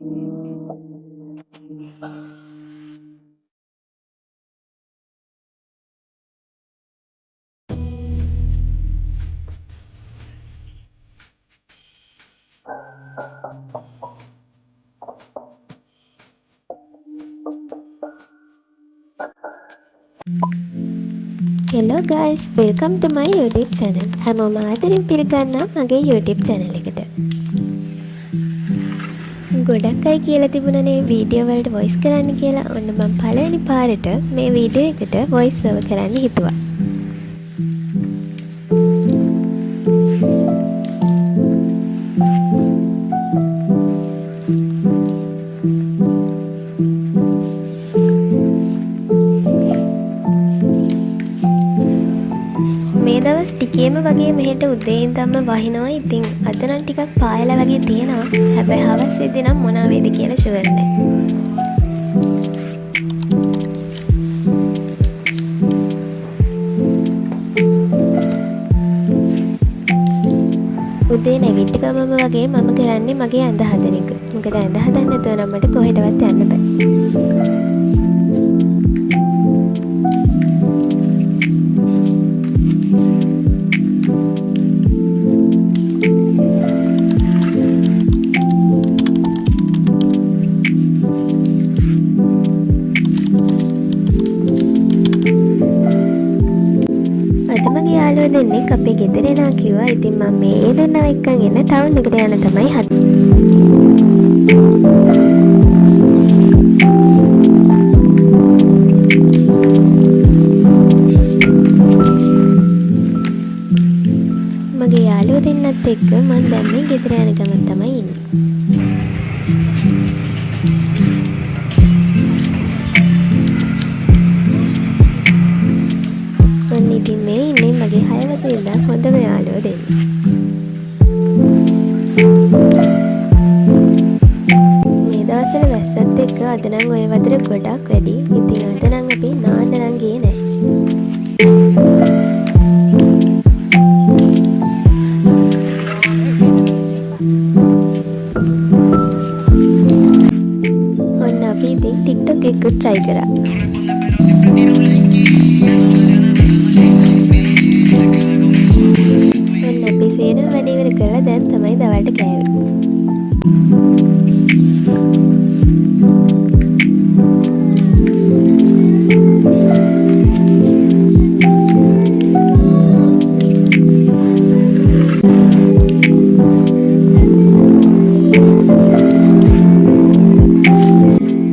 Hello guys, welcome to my YouTube channel. හැමෝම ආදරෙන් පිළිගන්නවා මගේ YouTube channel එකට. ගොඩක් අය කියලා තිබුණනේ වීඩියෝ වලට voice කරන්න කියලා. ඔන්න මම පළවෙනි පාරට මේ වීඩියෝ එකට voice over කරන්න හිතුවා. මේ දවස් ටිකේම වගේ මෙහෙට උදේ ඉඳන්ම වහිනවා. ඉතින් අද නම් ටිකක් පායලා වගේ තියෙනවා. හැබැයි හවස් වෙද්දී නම් මොනවා වේද කියලා ෂුවර් නෑ. උදේ නැගිට ගමම වගේ මම කරන්නේ මගේ ඇඳ හදන එක. මොකද ඇඳ හදන්න නැතුව නම් මට කොහෙටවත් යන්න බෑ. යාළුවෝ දෙන්නෙක් අපේ ගෙදර එනවා කිව්වා. ඉතින් මම මේ දෙන්නව එක්කන් එන්න ටවුන් එකට යන්න තමයි මගේ යාළුවෝ දෙන්නත් එක්ක මම දැන් මේ ගෙදර යන ගමන් තමයි ඉන්නේ. ඉතින් මේ ඉන්නේ මගේ 6 වසරේ ඉඳන් හොඳම යාළුවෝ දෙන්නෙක්. මේ දවස්වල වැස්සත් එක්ක අද නම් ඔය වතුර ගොඩක් වැඩි. ඉතින් අද නම් අපි නාන්න නම් ගියේ නැහැ. ඔන්න අපි ඉතින් TikTok එක try කරා. අපි සේරම වැඩ ඉවර කරලා දැන් තමයි දවල්ට කෑවේ.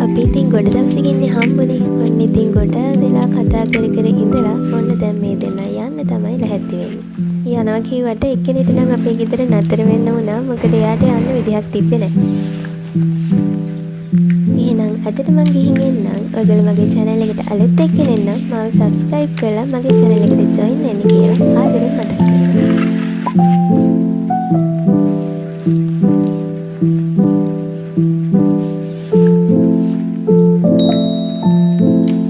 අපි ඉතින් ගොඩ දවසකින් හම්බුනේ. ඔන්න ඉතින් ගොඩ වෙලා කතා කර කර ඉඳලා ඔන්න දැන් මේ දෙන්නා යන්න තමයි ලැහැත්ති වෙන්නේ. යනවා කිව්වට එක්කෙනෙක් නම් අපේ ගෙදර නතර වෙන්න වුණා. මොකද එයාට යන්න විදිහක් තිබ්බේ නැහැ. එහෙනම් අදට මම ගිහින් එන්නම්. ඔයගොල්ලෝ මගේ channel එකට අලුත් එක්කෙනෙක් නම් මාව subscribe කරලා මගේ channel එකට join වෙන්න කියලා ආදරෙන් මතක් කරනවා.